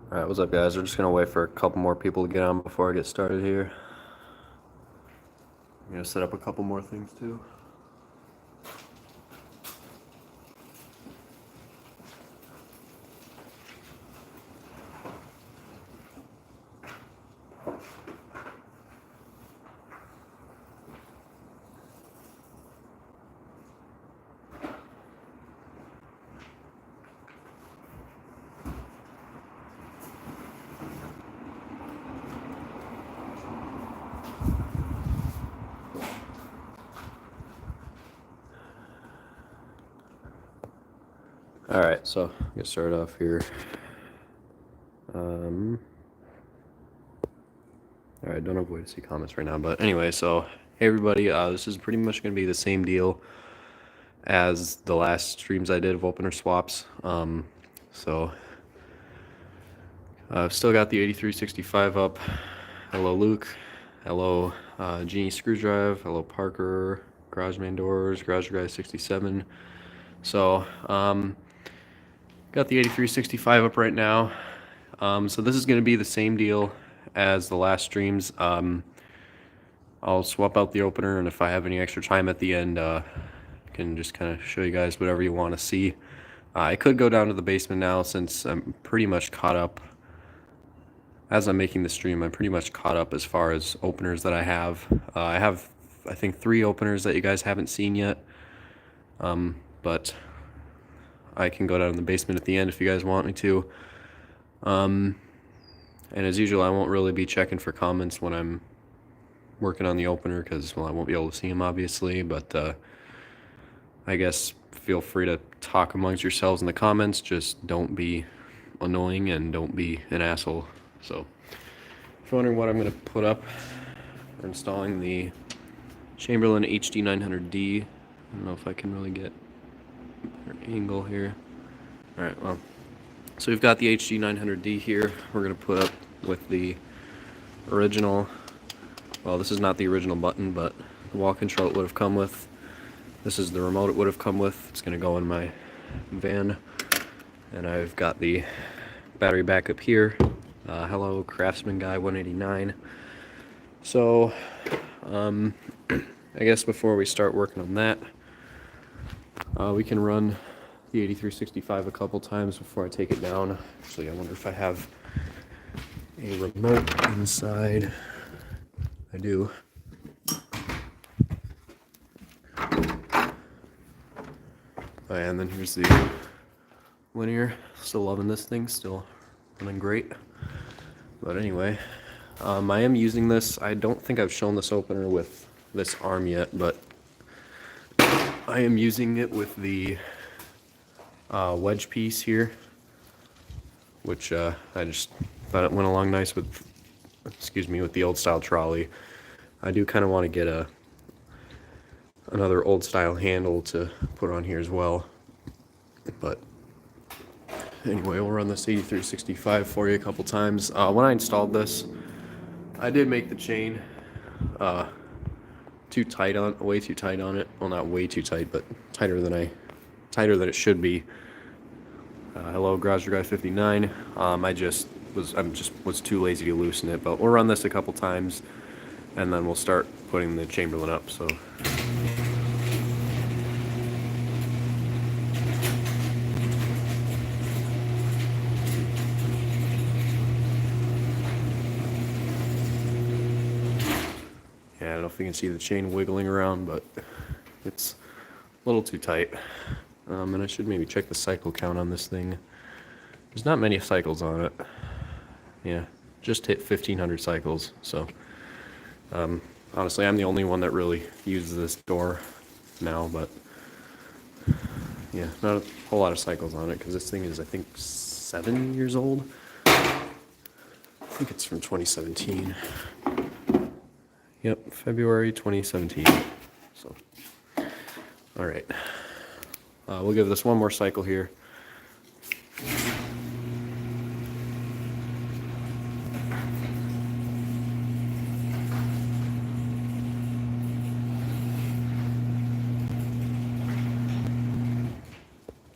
Alright, what's up guys? We're just gonna wait for a couple more people to get on before I get started here. I'm gonna set up a couple more things too. Alright, so get started off here. Alright, don't avoid to see comments right now, but anyway, so hey everybody, this is pretty much gonna be the same deal as the last streams I did of opener swaps. So I've still got the 8365 up. Hello Luke, hello Genie Screwdrive, hello Parker, GarageMan Doors, Garage Guy 67. So got the 8365 up right now. So this is going to be the same deal as the last streams. I'll swap out the opener, and if I have any extra time at the end, I can just kind of show you guys whatever you want to see. I could go down to the basement now since I'm pretty much caught up. As I'm making the stream, I'm pretty much caught up as far as openers that I have. I think 3 openers that you guys haven't seen yet. But I can go down in the basement at the end if you guys want me to. And as usual, I won't really be checking for comments when I'm working on the opener because, well, I won't be able to see them, obviously. But I guess feel free to talk amongst yourselves in the comments. Just don't be annoying and don't be an asshole. So if you're wondering what I'm going to put up, we're installing the Chamberlain HD900D. I don't know if I can really get an angle here. Alright, well, so we've got the HD900D here. We're going to put up with the original, well, this is not the original button, but the wall control it would have come with. This is the remote it would have come with. It's going to go in my van. And I've got the battery backup here. Hello, Craftsman Guy 189. So, I guess before we start working on that, we can run the 8365 a couple times before I take it down. Actually, I wonder if I have a remote inside. I do. Oh, yeah, and then here's the linear. Still loving this thing, still running great. But anyway, I am using this. I don't think I've shown this opener with this arm yet, but I am using it with the wedge piece here, which I just thought it went along nice with, with the old style trolley. I do kind of want to get another old style handle to put on here as well. But anyway, we'll run this 8365 for you a couple times. When I installed this, I did make the chain too tight on, way too tight on it. Well, not way too tight, but tighter than it should be. Hello, Garage Guy 59. I just was too lazy to loosen it, but we'll run this a couple times, and then we'll start putting the Chamberlain up. So. Yeah, I don't know if you can see the chain wiggling around, but it's a little too tight. And I should maybe check the cycle count on this thing. There's not many cycles on it. Yeah, just hit 1,500 cycles. So, honestly, I'm the only one that really uses this door now, but yeah, not a whole lot of cycles on it because this thing is, I think, 7 years old. I think it's from 2017. Yep, February 2017. So, all right. We'll give this one more cycle here.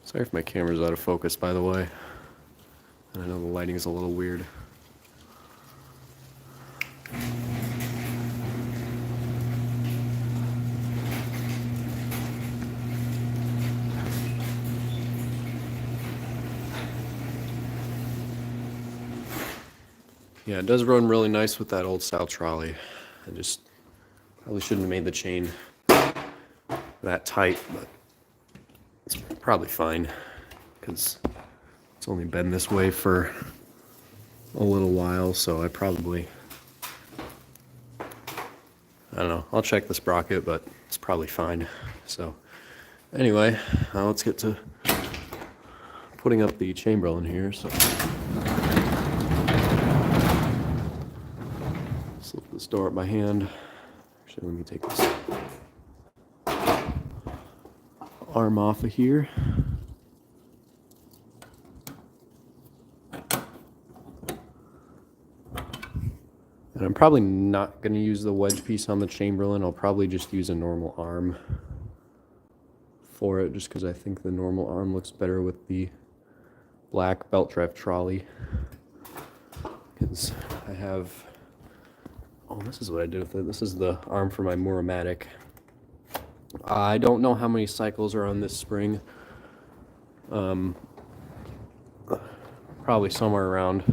Sorry if my camera's out of focus, by the way. I know the lighting is a little weird. Yeah, it does run really nice with that old style trolley. I just probably shouldn't have made the chain that tight, but it's probably fine because it's only been this way for a little while, so I don't know, I'll check the sprocket, but it's probably fine. So anyway, let's get to putting up the chamber in here. So slip this door up by hand. Actually, let me take this arm off of here. And I'm probably not going to use the wedge piece on the Chamberlain. I'll probably just use a normal arm for it, just because I think the normal arm looks better with the black belt drive trolley. Because I have, oh, this is what I did with it. This is the arm for my Muramatic. I don't know how many cycles are on this spring. Probably somewhere around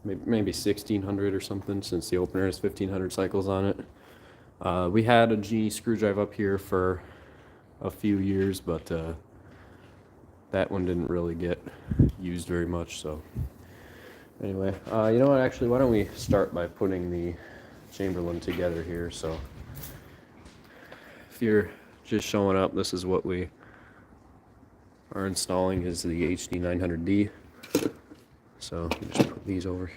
maybe 1,600 or something, since the opener has 1,500 cycles on it. We had a Genie screwdriver up here for a few years, but that one didn't really get used very much. So anyway, you know what, actually, why don't we start by putting the Chamberlain together here. So if you're just showing up, this is what we are installing, is the HD 900D. So just put these over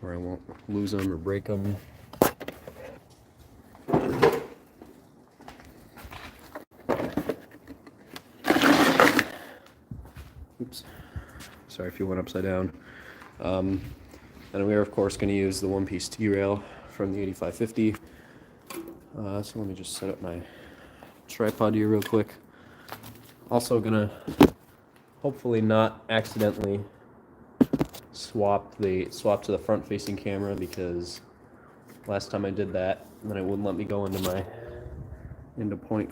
where I won't lose them or break them. Oops, sorry if you went upside down. And we are of course going to use the one-piece T-rail from the 8550. So let me just set up my tripod here real quick. Also gonna hopefully not accidentally swap to the front-facing camera, because last time I did that, then it wouldn't let me go into point.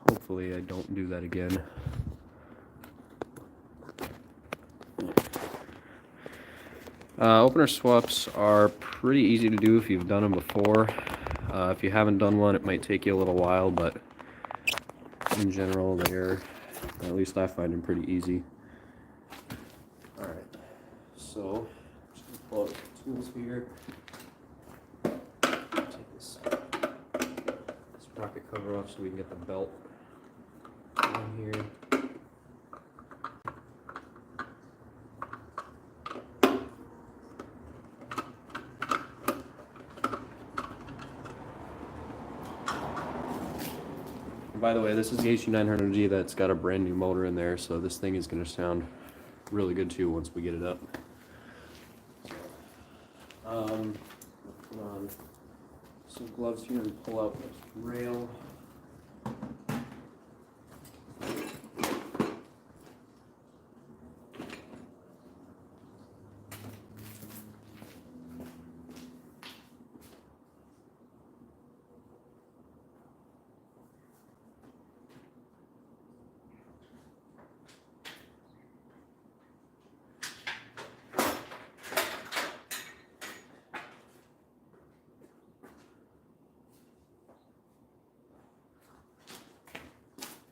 Hopefully I don't do that again. Opener swaps are pretty easy to do if you've done them before. If you haven't done one, it might take you a little while, but in general, they're, at least I find them pretty easy. Alright, so just gonna pull out the tools here. Take this sprocket cover off so we can get the belt on here. By the way, this is the HD900G that's got a brand new motor in there, so this thing is going to sound really good too once we get it up. Put on some gloves here and pull out this rail.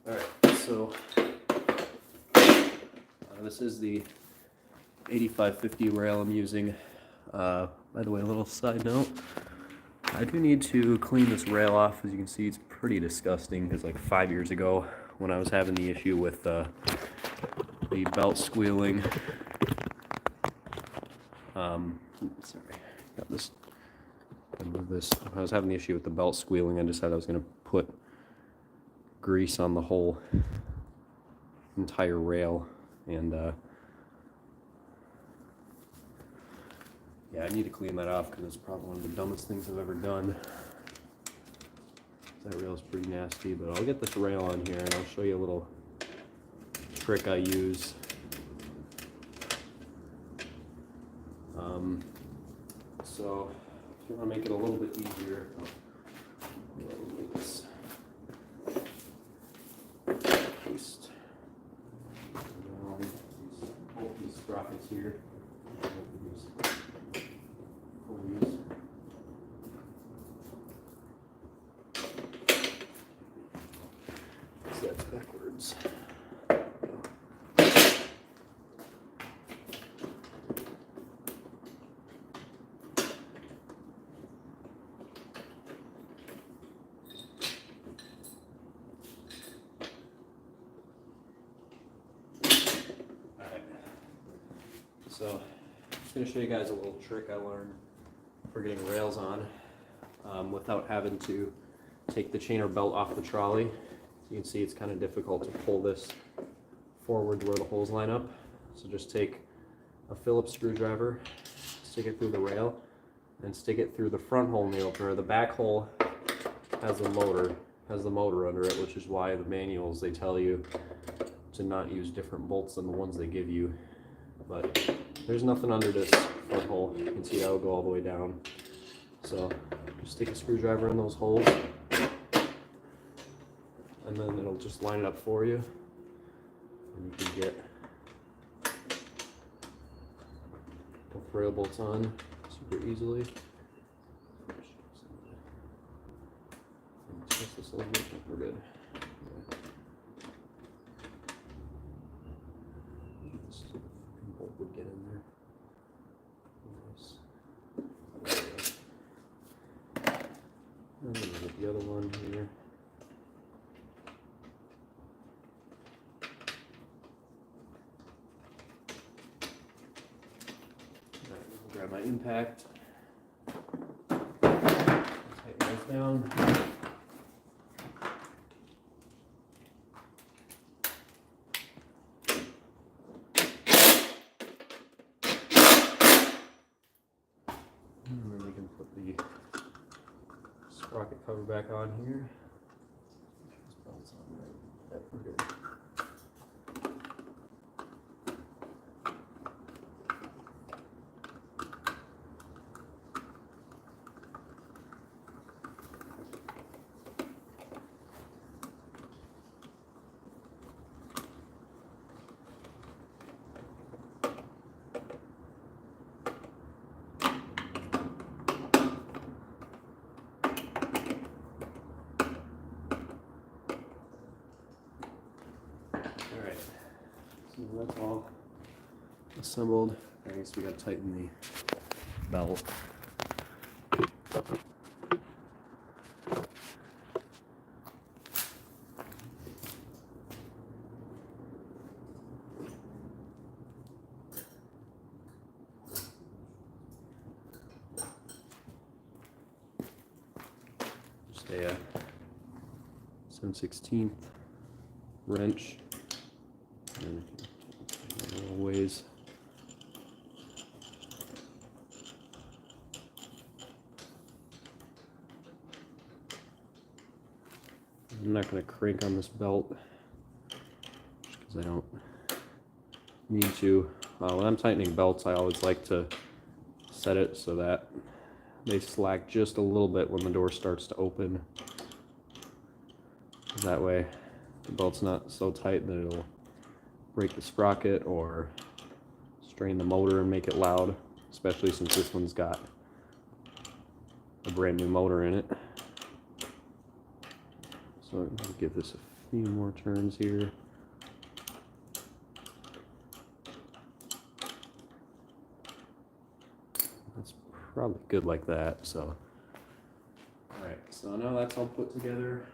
Alright, so this is the 8550 rail I'm using. By the way, a little side note, I do need to clean this rail off. As you can see, it's pretty disgusting, because like 5 years ago, when I was having the issue with the belt squealing, sorry, got this. Move this. I was having the issue with the belt squealing. I decided I was going to put grease on the whole entire rail, and yeah, I need to clean that off because it's probably one of the dumbest things I've ever done. That rail is pretty nasty, but I'll get this rail on here and I'll show you a little trick I use. So if you want to make it a little bit easier, make this paste both these sprockets here. So that's backwards. So I'm just going to show you guys a little trick I learned for getting rails on without having to take the chain or belt off the trolley. You can see it's kind of difficult to pull this forward to where the holes line up. So just take a Phillips screwdriver, stick it through the rail, and stick it through the front hole in the opener. The back hole has the motor under it, which is why the manuals, they tell you to not use different bolts than the ones they give you. But there's nothing under this front hole. You can see that'll go all the way down. So just stick a screwdriver in those holes, and then it'll just line it up for you. And you can get both rail bolts on super easily. Twist this a little bit, we're good. Bolt would get in there. Nice. And then get the other one here. Alright, I'll grab my impact. Tighten those down. And then we can put the sprocket cover back on here. This belt's on right. That we're good. Alright, so that's all assembled. I guess we gotta tighten the belt. Just a 7/16 wrench. And little ways. I'm not going to crank on this belt because I don't need to. When I'm tightening belts, I always like to set it so that they slack just a little bit when the door starts to open. That way the belt's not so tight that it'll break the sprocket or strain the motor and make it loud, especially since this one's got a brand new motor in it. So I'm going to give this a few more turns here. That's probably good like that. So, alright, so now that's all put together.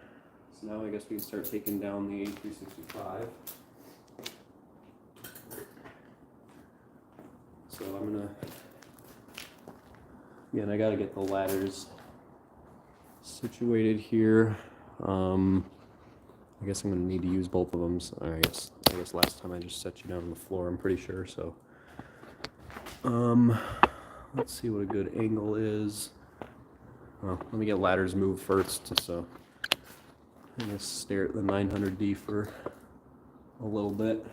So now I guess we can start taking down the A365. So I'm gonna, again, I gotta get the ladders situated here. I guess I'm gonna need to use both of them. So I guess last time I just set you down on the floor, I'm pretty sure. So, let's see what a good angle is. Well, let me get ladders moved first. So I'm gonna stare at the 900D for a little bit.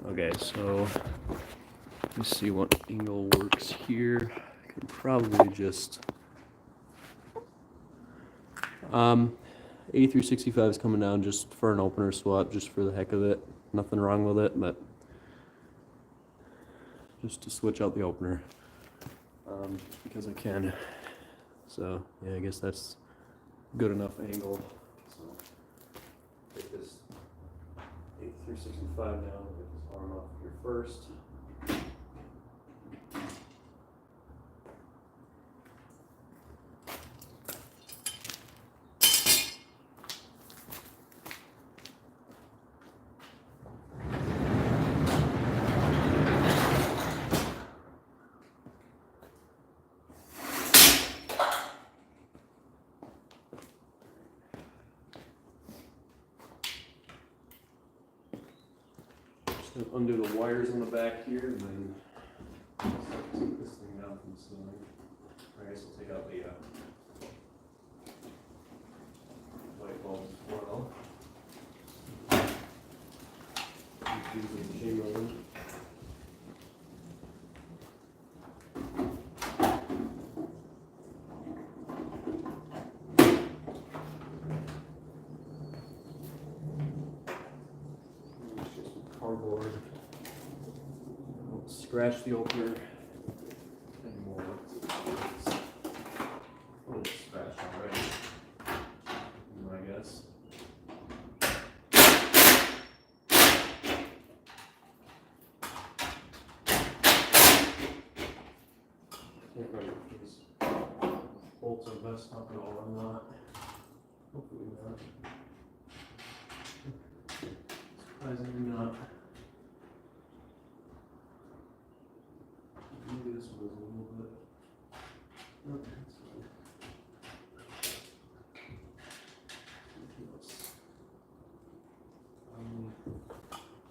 Okay, so let's see what angle works here. I can probably just 8365 is coming down just for an opener swap, just for the heck of it. Nothing wrong with it, but just to switch out the opener, just because I can. So yeah, I guess that's good enough angle. So take this 8365 down, get this arm off here first. Undo the wires on the back here, and then take this thing down from the ceiling. I guess I'll take out the light bulbs as well. Use the machine roller. Cardboard. Don't scratch the opener anymore. Oh, it's scratched already, I guess. Can't remember if these bolts are best up at all or not. Hopefully not. Surprisingly not. Maybe this one is a little bit. Okay, that's fine.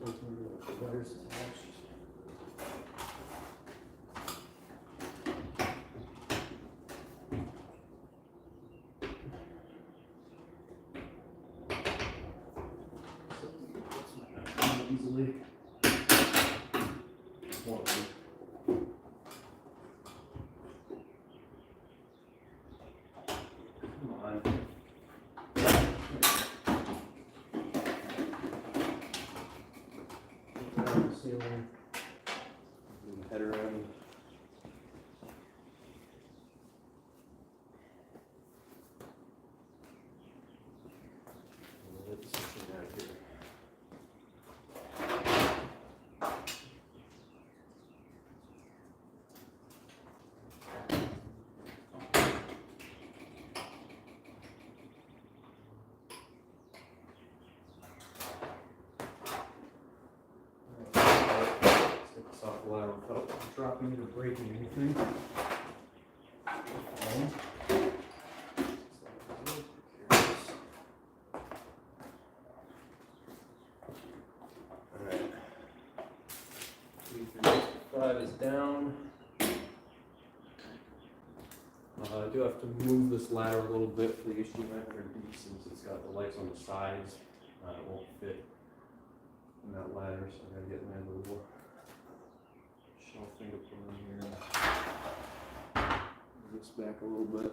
The wires attached. Easily. One of them. Come on. Put that on the ceiling. Move the head around. Let this thing out here. Soft lateral without dropping it or breaking anything. Alright. 365 is down. I do have to move this ladder a little bit for the HD900D since it's got the lights on the sides. It won't fit in that ladder, so I gotta get my little shelf thing to put on here. Move this back a little bit.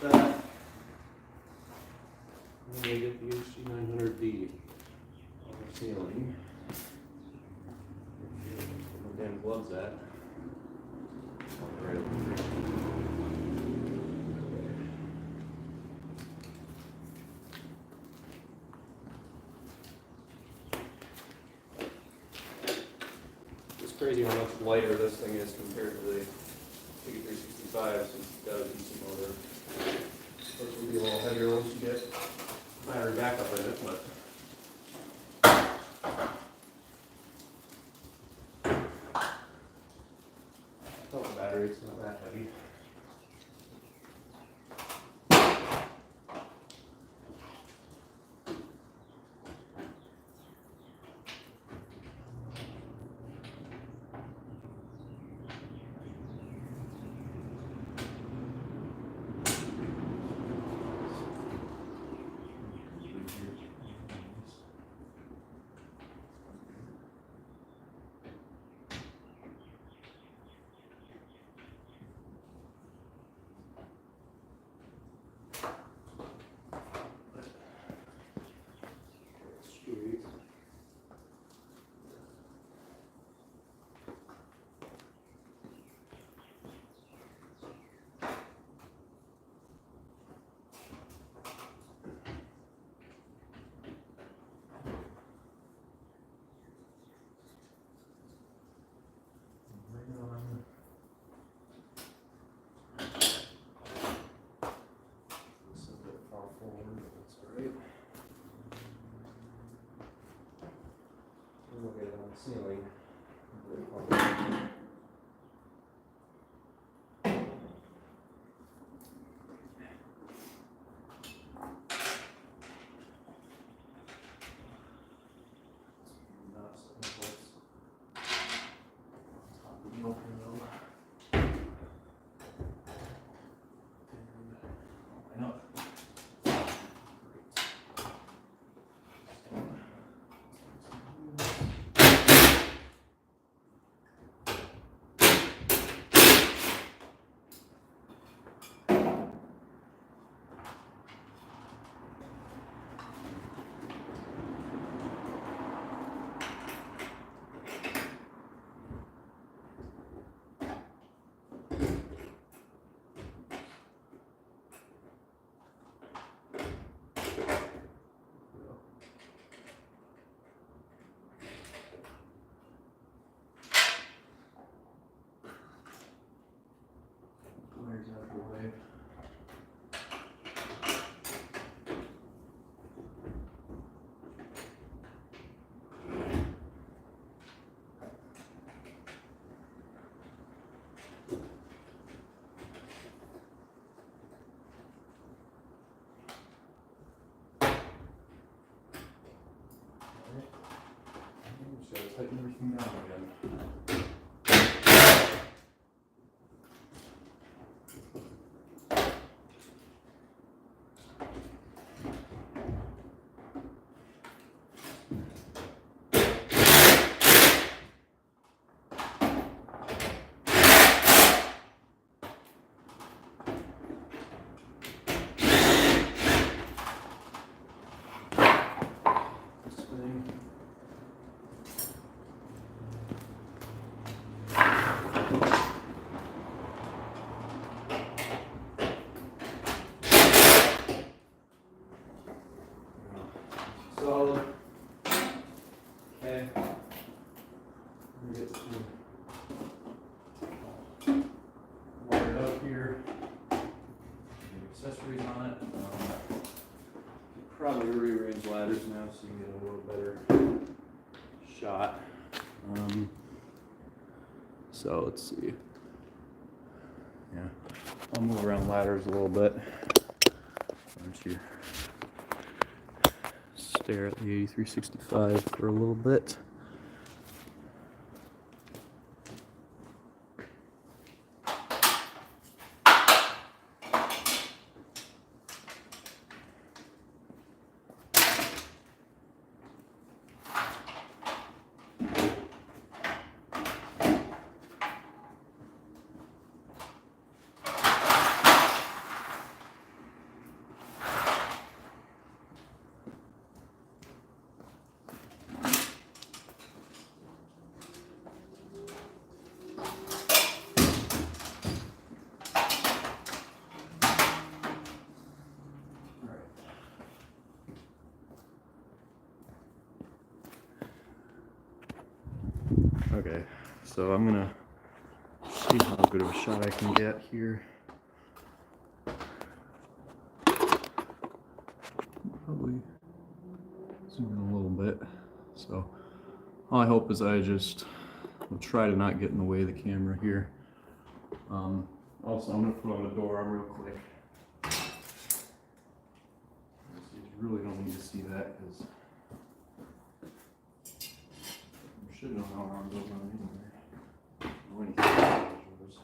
That. I'm going to get the HD900D on the ceiling. Where my damn gloves at? Right over here. crazy how much lighter this thing is compared to the Big 365 since it's got a DC motor. Of course, it'll be a little heavier once you get battery backup in it, but the battery, it's not that heavy. Look at it on the ceiling. Wires out of the way. So tighten everything down again. Solid. Okay. Get wire it up here. Accessories on it. Probably rearrange ladders now so you can get a little better shot. So let's see. Yeah, I'll move around ladders a little bit. Once you stare at the 8365 for a little bit. Okay, So I'm gonna see how good of a shot I can get here. Probably zoom in a little bit. So all I hope is I just will try to not get in the way of the camera here. Also, I'm gonna put on the door arm real quick. You really don't need to see that because you should know how arm goes on anyway. When you see the pictures.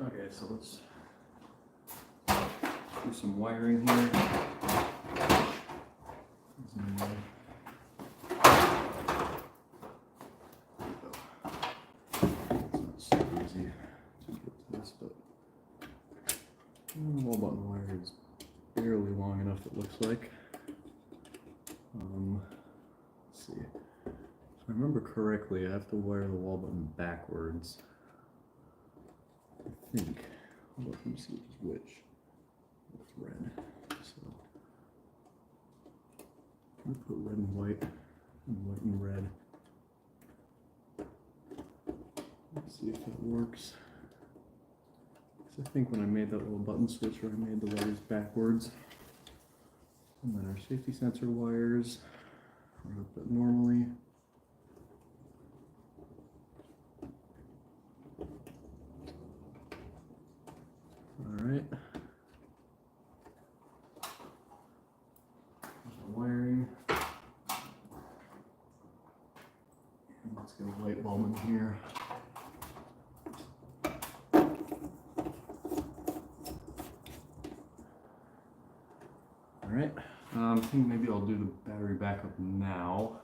Okay, so let's do some wiring here. It's not so easy to get to this, but the wall button wire is barely long enough, it looks like. Let's see. If I remember correctly, I have to wire the wall button backwards. I think. Let me see which. It's red. So I'm gonna put red and white and red. Let's see if it works. Because I think when I made that little button switcher, I made the wires backwards. And then our safety sensor wires are hooked up normally. Alright. Wiring. And let's get a light bulb in here. Alright. I think maybe I'll do the battery backup now.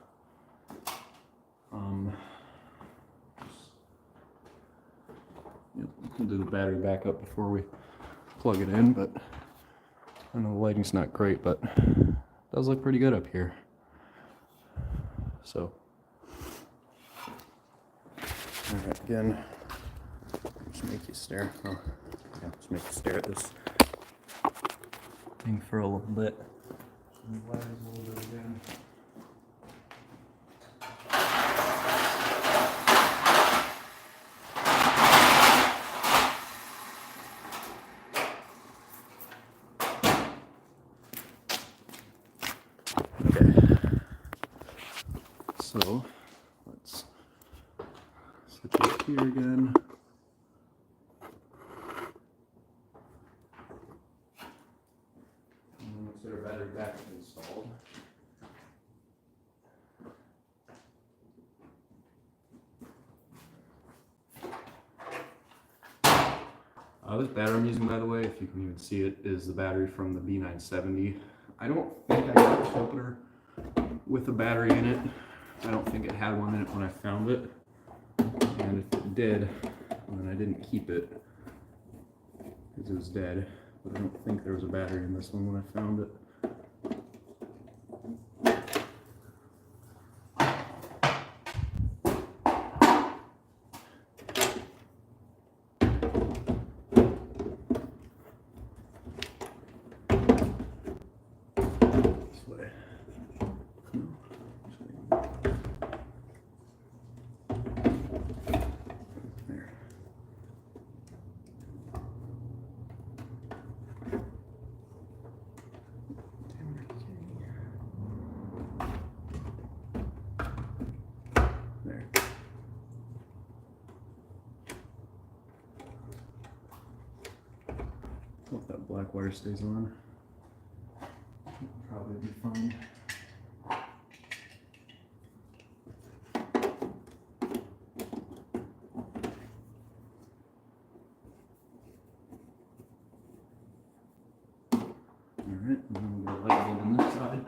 We'll do the battery backup before we plug it in, but I know the lighting's not great, but it does look pretty good up here. So, alright, again, just make you stare. Oh, yeah, just make you stare at this thing for a little bit. The wires a little bit again. So let's switch it here again. And then let's get our battery back installed. This battery I'm using, by the way, if you can even see it, is the battery from the B970. I don't think I got this opener with a battery in it. I don't think it had one in it when I found it, and if it did, then I didn't keep it because it was dead, but I don't think there was a battery in this one when I found it. Hope that black wire stays on. It'll probably be fine. and then we'll get a light bulb on this side.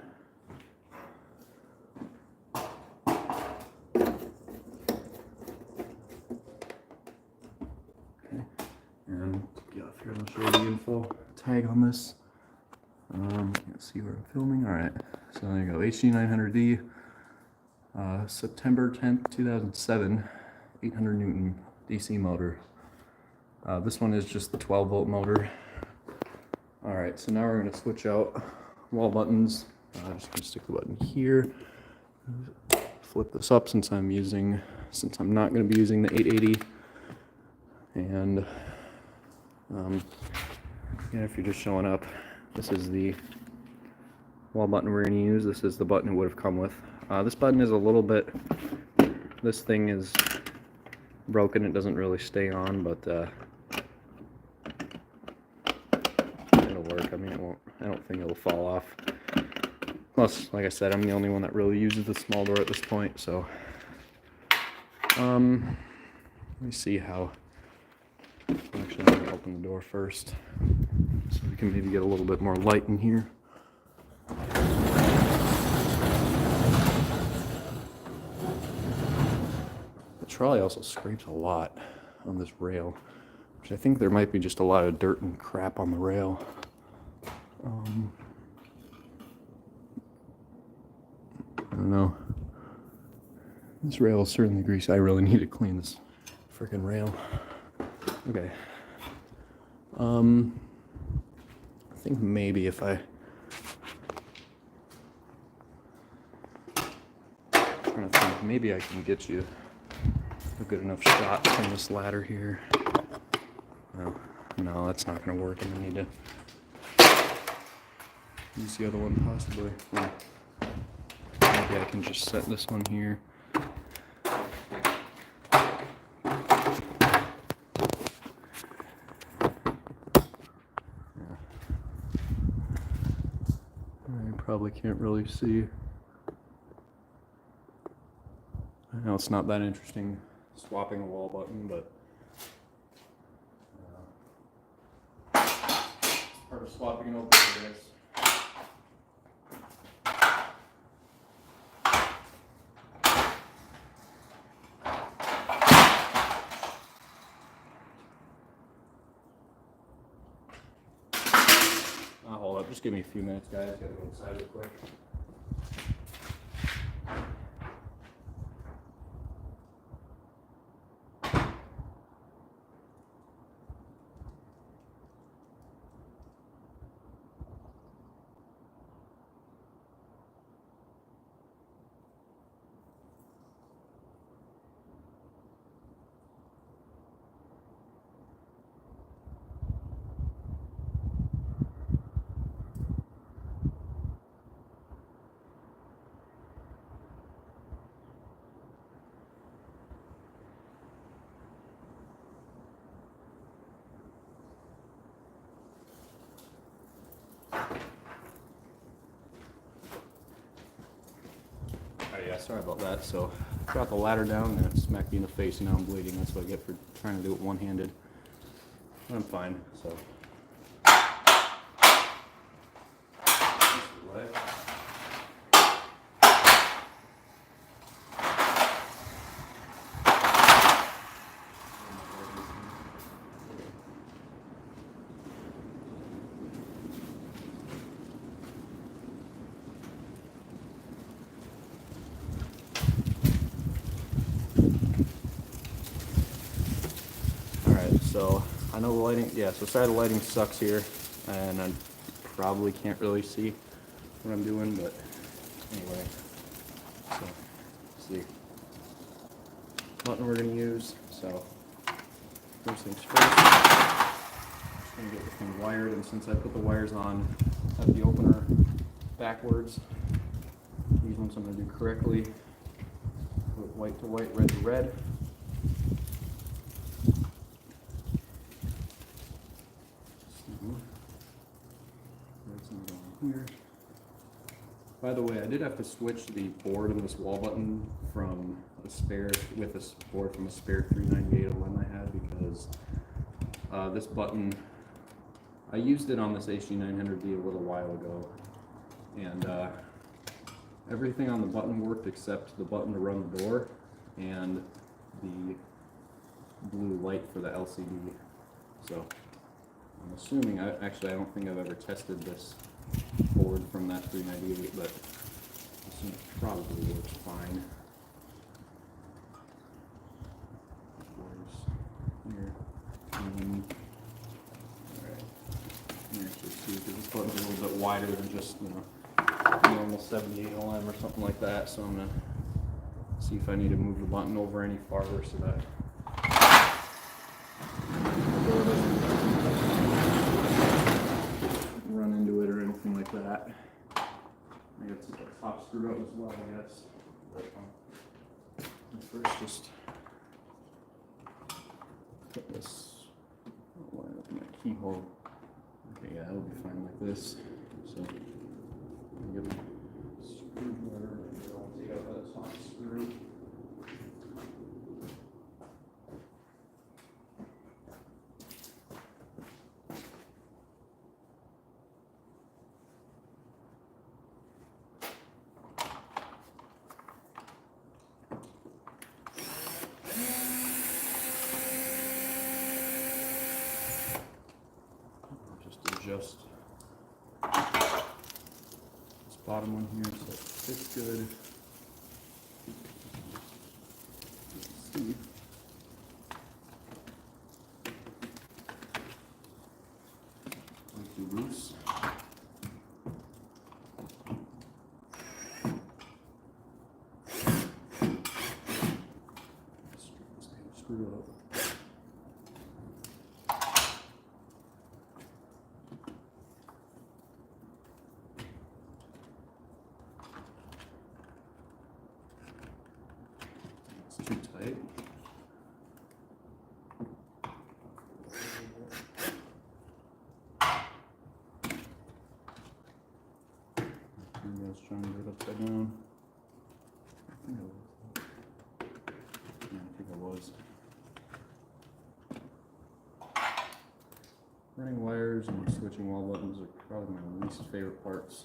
Okay, and get off here and I'll show you the info tag on this. Can't see where I'm filming. Alright, so there you go, HD900D, September 10th, 2007, 800 Newton DC motor. This one is just the 12 volt motor. Alright, so now we're going to switch out wall buttons. I'm just going to stick the button here. Flip this up since I'm not going to be using the 880. And yeah, if you're just showing up, this is the wall button we're going to use. This is the button it would have come with. This button is a little bit, this thing is broken. It doesn't really stay on, but it'll work. I mean, it won't, I don't think it'll fall off. Plus, like I said, I'm the only one that really uses the small door at this point, so let me see how. Actually, I'm going to open the door first so we can maybe get a little bit more light in here. The trolley also scrapes a lot on this rail, which I think there might be just a lot of dirt and crap on the rail. I don't know. This rail is certainly greasy. I really need to clean this freaking rail. Okay. I think maybe if I'm trying to think, maybe I can get you a good enough shot from this ladder here. No, that's not going to work. I'm going to need to use the other one possibly. Yeah. Maybe I can just set this one here. Probably can't really see. I know it's not that interesting swapping a wall button, but it's part of swapping it over, I guess. Hold up, just give me a few minutes, guys. Gotta go inside real quick. Yeah, sorry about that. So I got the ladder down and it smacked me in the face and now I'm bleeding. That's what I get for trying to do it one-handed. But I'm fine, so. So I know the lighting, yeah, so side of lighting sucks here, and I probably can't really see what I'm doing, but anyway, so let's see. Button we're going to use, so first things first, I'm just going to get this thing wired, and since I put the wires on, have the opener backwards. These ones I'm going to do correctly, put white to white, red to red. Here. By the way, I did have to switch the board of this wall button from a spare with this board from a spare 398 LM I had because this button I used it on this HD900D a little while ago, and everything on the button worked except the button to run the door and the blue light for the LCD. So I'm assuming, I don't think I've ever tested this board from that 398, but I assume it probably works fine. Here. Alright. You can actually see because this button's a little bit wider than just, you know, normal 78 LM or something like that. So I'm gonna see if I need to move the button over any farther so that the door doesn't run into it or anything like that. I got to get the top screw out as well, I guess. But, first, just put this line up in that keyhole. Okay, yeah, that'll be fine like this. So, get my screwdriver and I'll take out that top screw. Adjust this bottom one here so it fits good. Let's see. Too loose. Screw it up. Too tight. Maybe I was trying to get it upside down. I think I was. Running wires and switching wall buttons are probably my least favorite parts.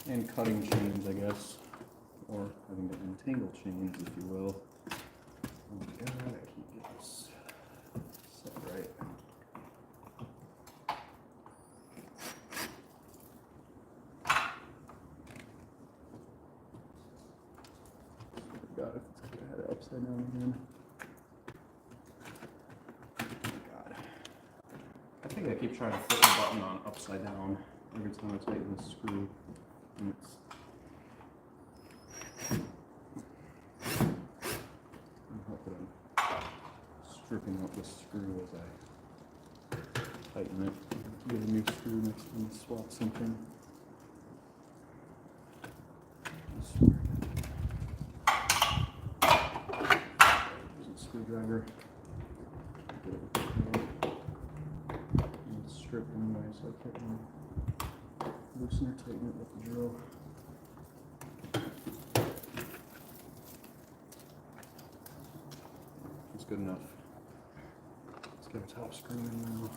And cutting chains, I guess. Or having to untangle chains, if you will. Oh my god, I can't get this set right. God, if it's gonna have it upside down again. Oh my god. I think I keep trying to flip the button on upside down every time I tighten the screw. And it's stripping out the screw as I tighten it. Get a new screw next time I swap something. There's a screwdriver. And it's stripped anyway, so I can't loosen or tighten it with the drill. It's good enough. Let's get a top screw in now.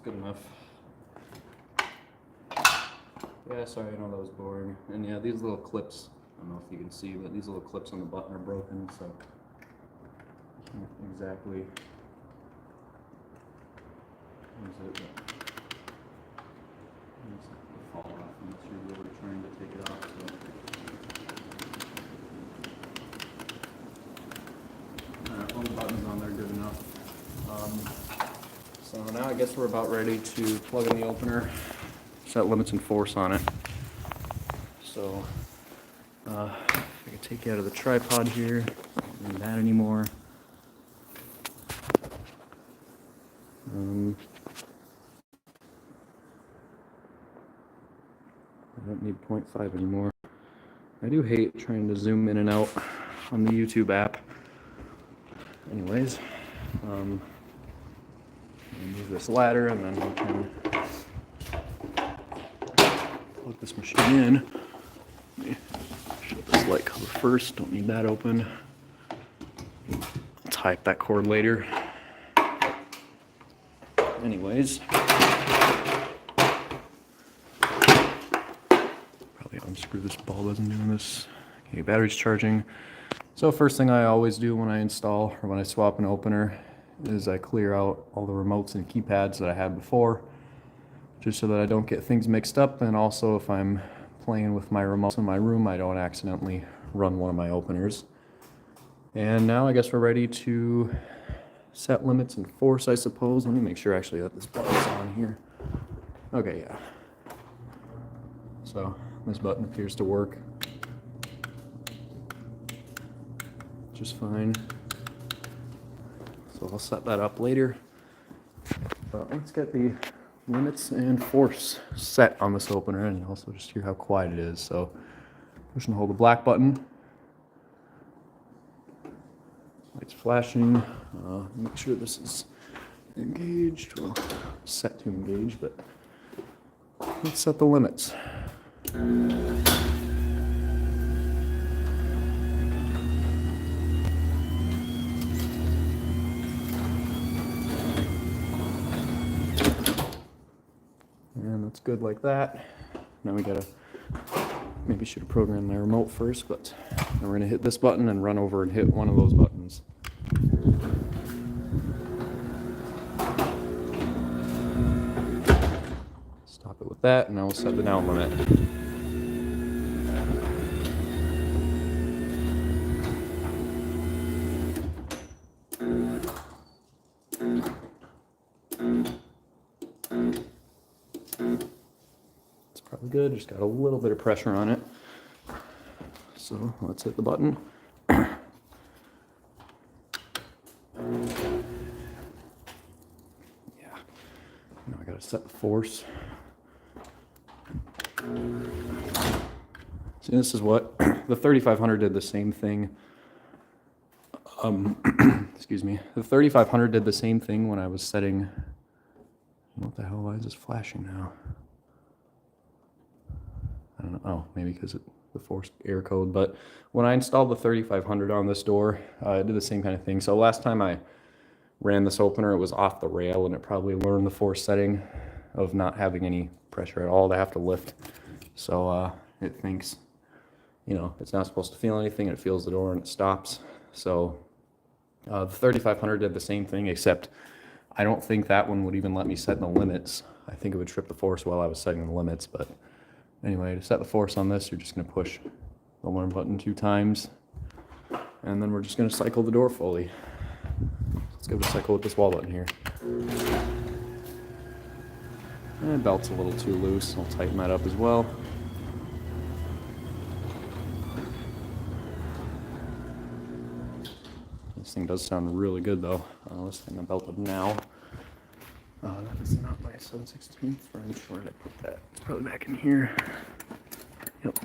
Good enough. Yeah, sorry, I know that was boring. And yeah, these little clips, I don't know if you can see, but these little clips on the button are broken, so I can't exactly use it, but it's not going to fall off unless you're really trying to take it off. So alright, all the buttons on there good enough. So now I guess we're about ready to plug in the opener, set limits and force on it. So I can take you out of the tripod here. Don't need that anymore. I don't need 0.5 anymore. I do hate trying to zoom in and out on the YouTube app. Anyways, move this ladder and then we can plug this machine in. Let me shut this light cover first. Don't need that open. I'll tie up that cord later. Anyways, probably unscrew this bulb as I'm doing this. Okay, battery's charging. So first thing I always do when I install or when I swap an opener is I clear out all the remotes and keypads that I had before, just so that I don't get things mixed up, and also if I'm playing with my remotes in my room, I don't accidentally run one of my openers. And now I guess we're ready to set limits and force, I suppose. Let me make sure actually that this button's on here. Okay, yeah. So this button appears to work just fine. So I'll set that up later. But let's get the limits and force set on this opener and also just hear how quiet it is. So push and hold the black button. Lights flashing. Make sure this is engaged. Well, set to engage, but let's set the limits. And that's good like that. Now we gotta, maybe should have programmed my remote first, but now we're gonna hit this button and run over and hit one of those buttons. Stop it with that, and now we'll set the down limit. It's probably good, just got a little bit of pressure on it. So let's hit the button. Yeah, now I gotta set the force. See, this is what the 3500 did the same thing. Excuse me. The 3500 did the same thing when I was setting. What the hell? Why is this flashing now? I don't know. Oh, maybe because the forced air code. But when I installed the 3500 on this door, it did the same kind of thing. So last time I ran this opener, it was off the rail, and it probably learned the force setting of not having any pressure at all to have to lift. So it thinks, you know, it's not supposed to feel anything. It feels the door and it stops. So the 3500 did the same thing, except I don't think that one would even let me set the limits. I think it would trip the force while I was setting the limits. But anyway, to set the force on this, you're just going to push the alarm button 2 times, and then we're just going to cycle the door fully. Let's give it a cycle with this wall button here. And belt's a little too loose. I'll tighten that up as well. This thing does sound really good though. Let's tighten the belt up now. That is not my 7/16 French. Where did I put that? It's probably back in here. Yep.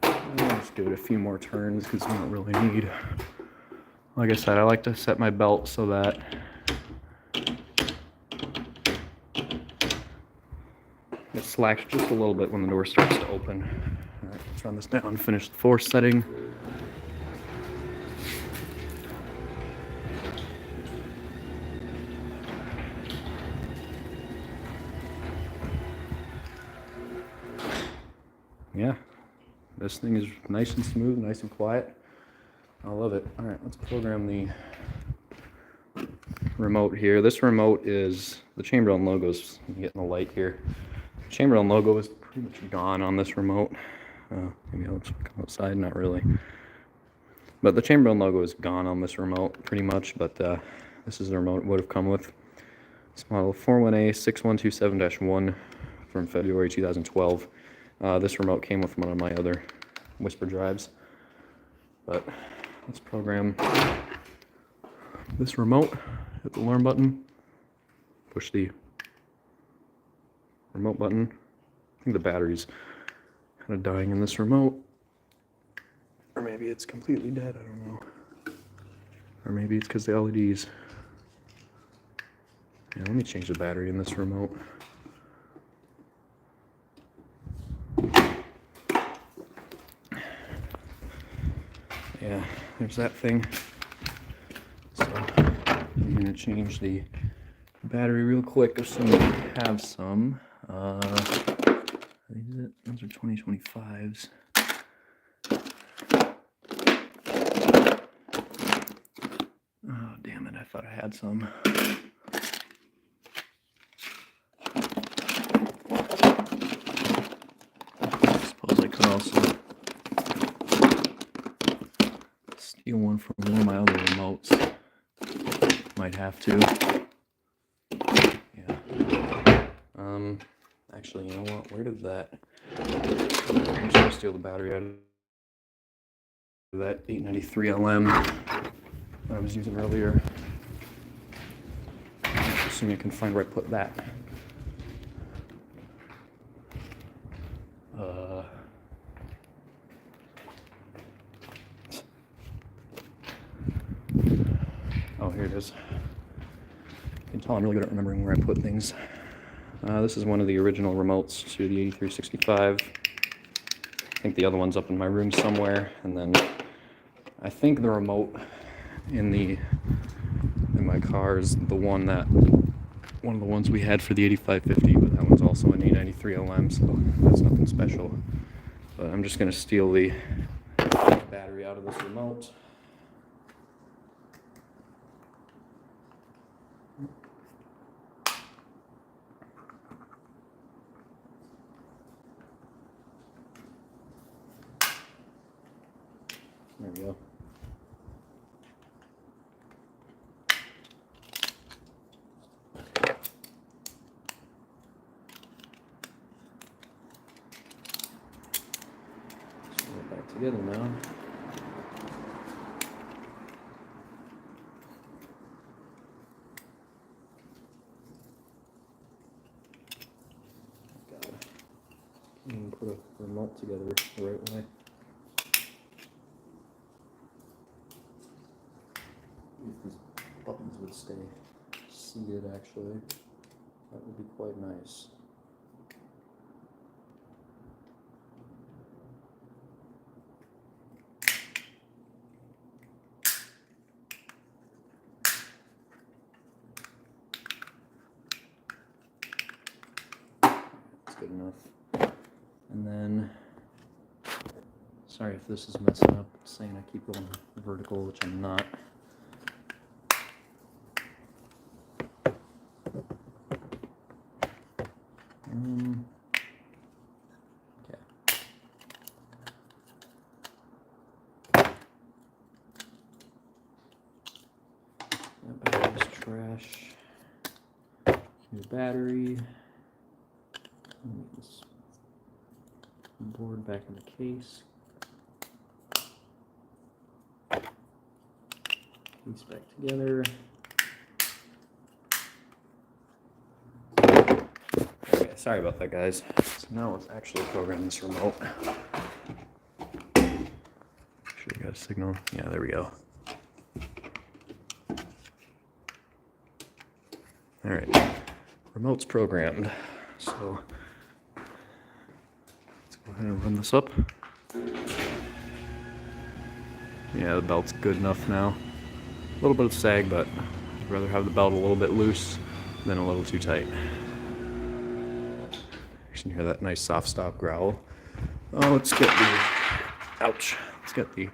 I'll just give it a few more turns because we don't really need. Like I said, I like to set my belt so that it slacks just a little bit when the door starts to open. All right, let's run this down, finish the force setting. Yeah, this thing is nice and smooth, nice and quiet. I love it. All right, let's program the remote here. This remote is, the Chamberlain logo's getting the light here. The Chamberlain logo is pretty much gone on this remote. Maybe I'll just come outside, not really. But the Chamberlain logo is gone on this remote pretty much, but this is the remote it would have come with. It's model 41A6127-1 from February 2012. This remote came with one of my other Whisper drives. But let's program this remote. Hit the alarm button. Push the remote button. I think the battery's kind of dying in this remote. Or maybe it's completely dead, I don't know. Or maybe it's because the LEDs. Yeah, let me change the battery in this remote. Yeah, there's that thing. So I'm gonna change the battery real quick, assuming I have some. Those are 2025s. Oh, damn it, I thought I had some. I suppose I could also steal one from one of my other remotes. Might have to. Yeah. Actually, you know what? Where did that? I'm just gonna steal the battery out of that 893 LM that I was using earlier. Assuming I can find where I put that. Oh, here it is. You can tell I'm really good at remembering where I put things. This is one of the original remotes to the 8365. I think the other one's up in my room somewhere, and then I think the remote in my car is the one of the ones we had for the 8550, but that one's also an 893 LM, so that's nothing special. But I'm just gonna steal the battery out of this remote. There we go. Let's put it back together now. And put a remote together the right way. If these buttons would stay seated, actually, that would be quite nice. That's good enough. And then, sorry if this is messing up, it's saying I keep going vertical, which I'm not. Okay. That battery's trash. New battery. Move this board back in the case. Piece back together. Okay, sorry about that, guys. So now let's actually program this remote. Make sure we got a signal. Yeah, there we go. All right, remote's programmed. So let's go ahead and run this up. Yeah, the belt's good enough now. A little bit of sag, but I'd rather have the belt a little bit loose than a little too tight. You can hear that nice soft stop growl. Oh, let's get the, ouch, let's get the,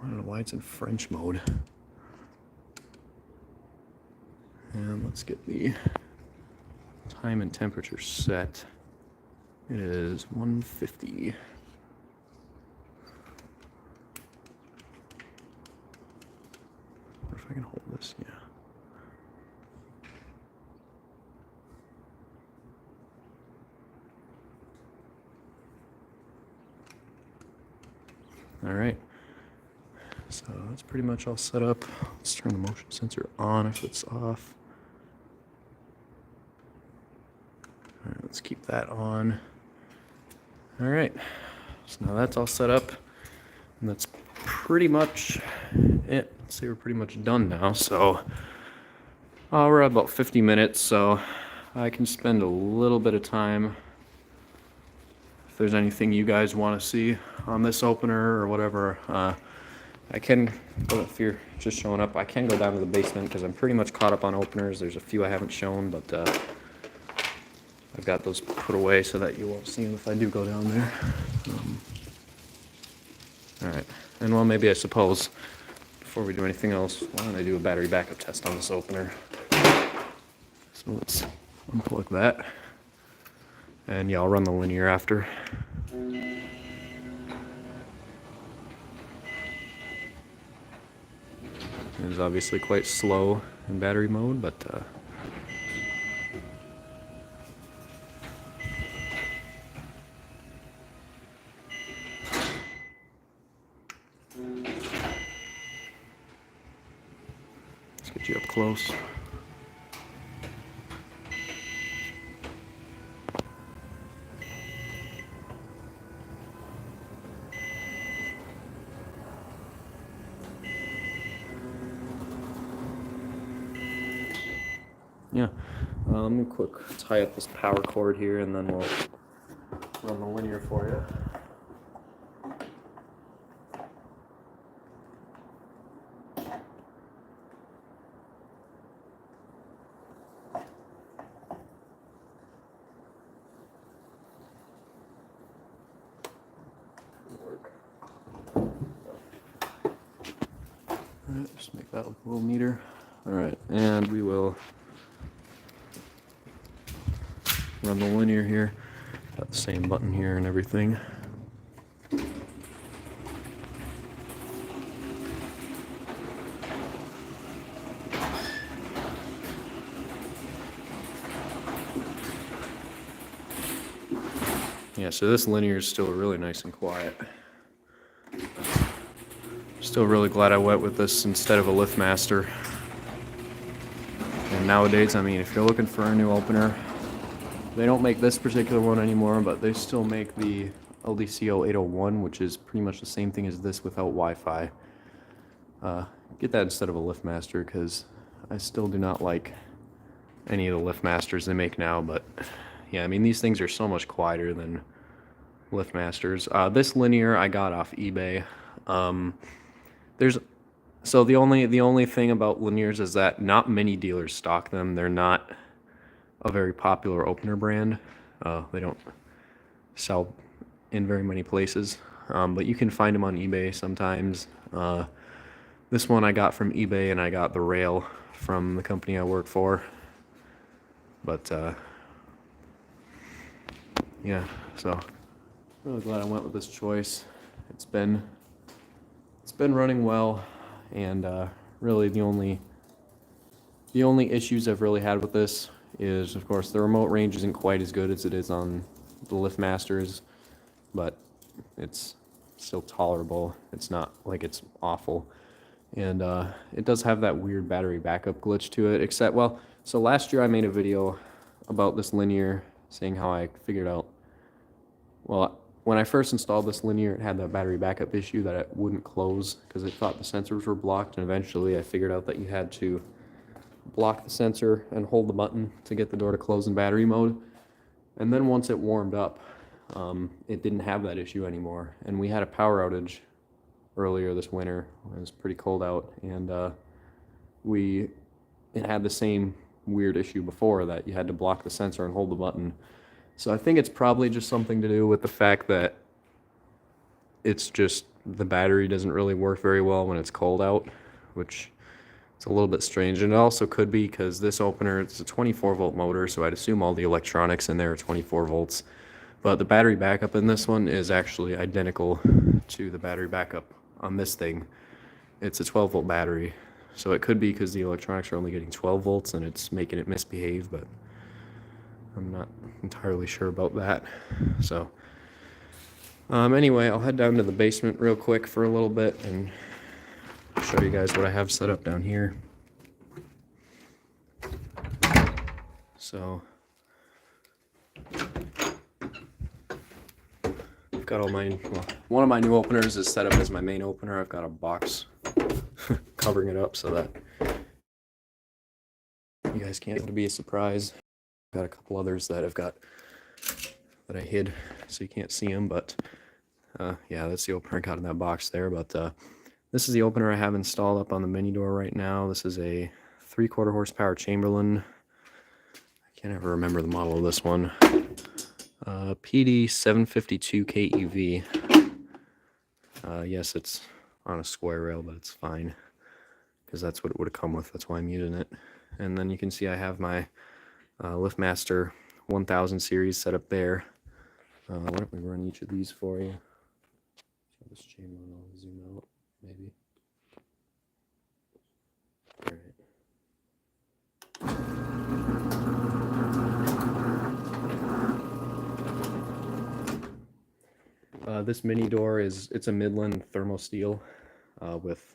I don't know why it's in French mode. And let's get the time and temperature set. It is 150. If I can hold this, yeah. All right. So that's pretty much all set up. Let's turn the motion sensor on if it's off. All right, let's keep that on. All right. So now that's all set up. And that's pretty much it. Let's see, we're pretty much done now. So we're at about 50 minutes, so I can spend a little bit of time. If there's anything you guys want to see on this opener or whatever, I can, if you're just showing up, I can go down to the basement because I'm pretty much caught up on openers. There's a few I haven't shown, but I've got those put away so that you won't see them if I do go down there. All right, and well, maybe I suppose before we do anything else, why don't I do a battery backup test on this opener? So let's unplug that, and yeah, I'll run the linear after. It is obviously quite slow in battery mode, but let's get you up close. Yeah, let me quick tie up this power cord here and then we'll run the linear for you. Alright, just make that look a little neater. Alright, and we will run the linear here. Got the same button here and everything. Yeah, so this linear is still really nice and quiet. Still really glad I went with this instead of a LiftMaster. And nowadays, I mean, if you're looking for a new opener, they don't make this particular one anymore, but they still make the LDCO 801, which is pretty much the same thing as this without Wi-Fi. Get that instead of a LiftMaster, because I still do not like any of the LiftMasters they make now, but yeah, I mean, these things are so much quieter than LiftMasters. This linear I got off eBay. So the only thing about linears is that not many dealers stock them. They're not a very popular opener brand. They don't sell in very many places, but you can find them on eBay sometimes. This one I got from eBay, and I got the rail from the company I work for. But yeah, so really glad I went with this choice. It's been running well, and really the only issues I've really had with this is, of course, the remote range isn't quite as good as it is on the LiftMasters, but it's still tolerable. It's not like it's awful, and it does have that weird battery backup glitch to it, except, well, so last year I made a video about this linear, saying how I figured out, well, when I first installed this linear, it had that battery backup issue that it wouldn't close because it thought the sensors were blocked, and eventually I figured out that you had to block the sensor and hold the button to get the door to close in battery mode. And then once it warmed up, it didn't have that issue anymore. And we had a power outage earlier this winter. It was pretty cold out, and it had the same weird issue before, that you had to block the sensor and hold the button. So I think it's probably just something to do with the fact that it's just the battery doesn't really work very well when it's cold out, which it's a little bit strange. And it also could be because this opener, it's a 24 volt motor, so I'd assume all the electronics in there are 24 volts. But the battery backup in this one is actually identical to the battery backup on this thing. It's a 12 volt battery, so it could be because the electronics are only getting 12 volts and it's making it misbehave, but I'm not entirely sure about that. So Anyway, I'll head down to the basement real quick for a little bit and show you guys what I have set up down here. So, I've got all my, well, one of my new openers is set up as my main opener. I've got a box covering it up so that you guys can't, it'll be a surprise. I've got a couple others that I've got that I hid so you can't see them, but yeah, that's the opener I got in that box there. But this is the opener I have installed up on the mini door right now. This is a 3/4 horsepower Chamberlain. I can't ever remember the model of this one. PD 752 KEV. Yes, it's on a square rail, but it's fine because that's what it would have come with. That's why I'm using it. And then you can see I have my LiftMaster 1000 series set up there. Why don't we run each of these for you? So this Chamberlain, I'll zoom out, maybe. All right. This mini door it's a Midland thermal steel with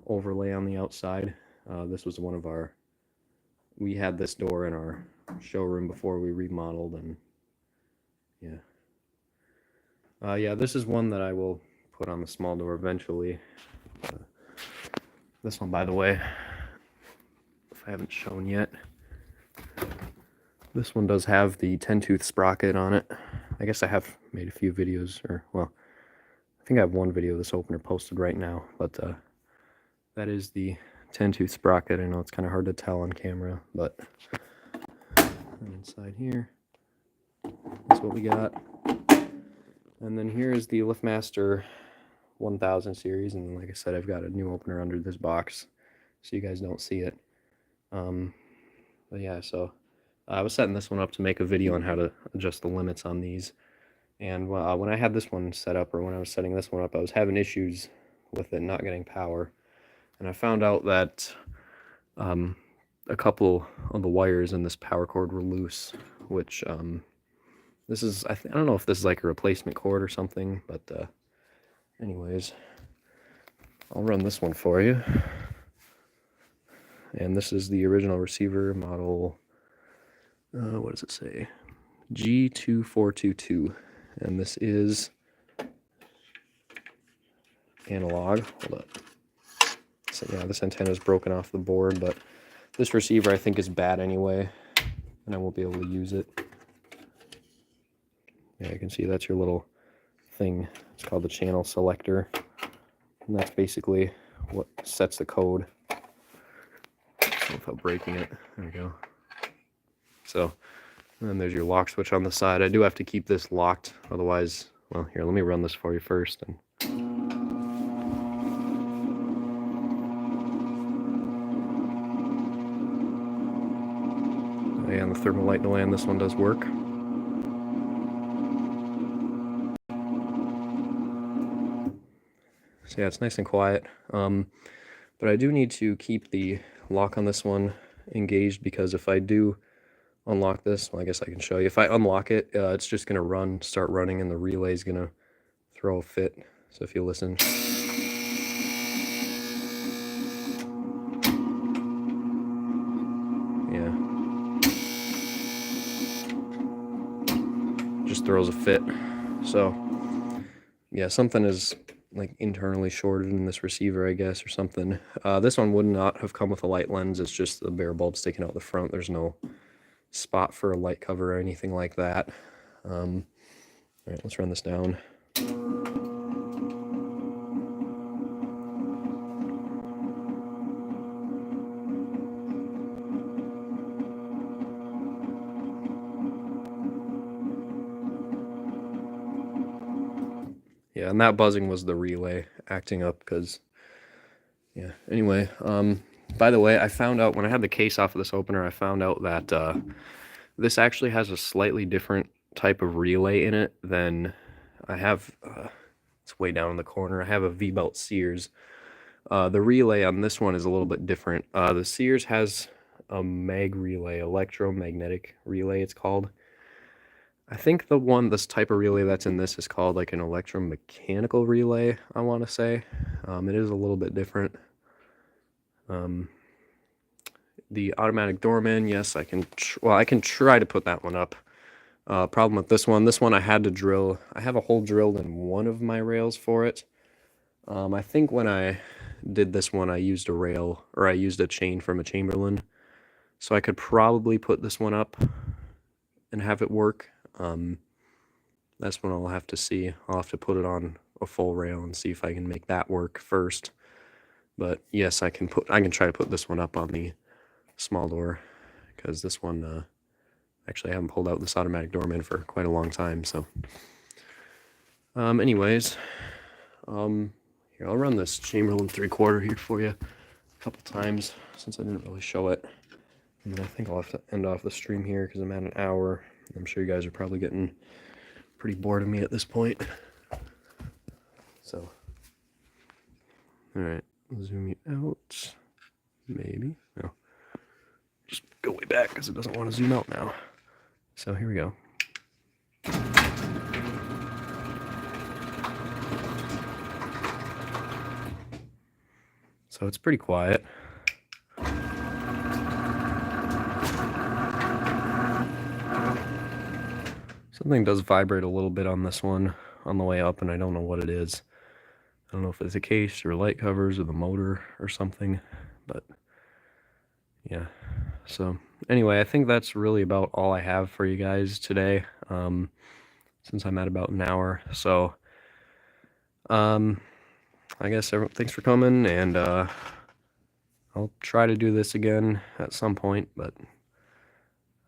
overlay on the outside. This was one of our, we had this door in our showroom before we remodeled, and yeah, this is one that I will put on the small door eventually. This one, by the way, if I haven't shown yet, this one does have the 10-tooth sprocket on it. I guess I have made a few videos, or, well, I think I have one video of this opener posted right now, but that is the 10-tooth sprocket. I know it's kind of hard to tell on camera, but inside here, that's what we got. And then here is the LiftMaster 1000 series, and like I said, I've got a new opener under this box, so you guys don't see it. But yeah, so I was setting this one up to make a video on how to adjust the limits on these. And when I had this one set up, or when I was setting this one up, I was having issues with it not getting power. And I found out that a couple of the wires in this power cord were loose, which this is, I don't know if this is like a replacement cord or something, but anyways, I'll run this one for you. And this is the original receiver model, what does it say? G2422. And this is analog. Hold up. So yeah, this antenna is broken off the board, but this receiver I think is bad anyway, and I won't be able to use it. Yeah, you can see that's your little thing. It's called the channel selector, and that's basically what sets the code without breaking it. There we go. So, and then there's your lock switch on the side. I do have to keep this locked, otherwise, well, here, let me run this for you first. And and the thermal light delay on this one does work. So yeah, it's nice and quiet. But I do need to keep the lock on this one engaged, because if I do unlock this, well, I guess I can show you. If I unlock it, it's just going to start running, and the relay is going to throw a fit. So if you listen. Yeah. Just throws a fit. So, yeah, something is like internally shorted in this receiver, I guess, or something. This one would not have come with a light lens. It's just the bare bulb sticking out the front. There's no spot for a light cover or anything like that. All right, let's run this down. Yeah, and that buzzing was the relay acting up, because, yeah, anyway, by the way, I found out when I had the case off of this opener, I found out that this actually has a slightly different type of relay in it than I have. It's way down in the corner. I have a V-belt Sears. The relay on this one is a little bit different. The Sears has a mag relay, electromagnetic relay it's called. I think this type of relay that's in this is called like an electromechanical relay, I want to say. It is a little bit different. The automatic doorman, yes, I can try to put that one up. Problem with this one I had to drill. I have a hole drilled in one of my rails for it. I think when I did this one, I used a rail, or I used a chain from a Chamberlain. So I could probably put this one up and have it work. That's when I'll have to see. I'll have to put it on a full rail and see if I can make that work first. But yes, I can try to put this one up on the small door, because this one, actually I haven't pulled out this automatic doorman for quite a long time, so. Anyways, here, I'll run this Chamberlain 3/4 here for you a couple times, since I didn't really show it. And I think I'll have to end off the stream here, because I'm at an hour. I'm sure you guys are probably getting pretty bored of me at this point. So, alright, zoom you out. Maybe. No. Just go way back, because it doesn't want to zoom out now. So here we go. So it's pretty quiet. Something does vibrate a little bit on this one on the way up, and I don't know what it is. I don't know if it's the case or light covers or the motor or something, but yeah. So anyway, I think that's really about all I have for you guys today, since I'm at about an hour. So I guess thanks for coming, and I'll try to do this again at some point, but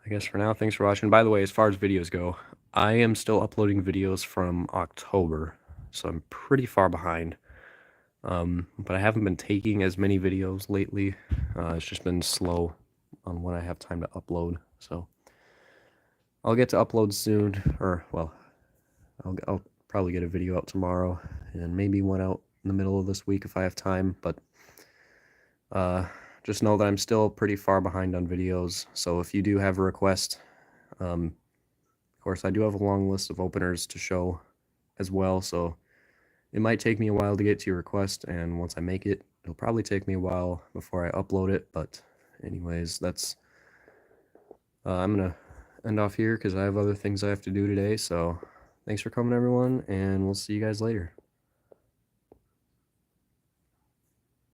I guess for now, thanks for watching. By the way, as far as videos go, I am still uploading videos from October, so I'm pretty far behind. But I haven't been taking as many videos lately. It's just been slow on when I have time to upload, so I'll get to upload soon, or, well, I'll probably get a video out tomorrow, and maybe one out in the middle of this week if I have time, but just know that I'm still pretty far behind on videos, so if you do have a request, of course I do have a long list of openers to show as well, so it might take me a while to get to your request, and once I make it, it'll probably take me a while before I upload it, but anyways, that's, I'm gonna end off here because I have other things I have to do today, so thanks for coming everyone, and we'll see you guys later.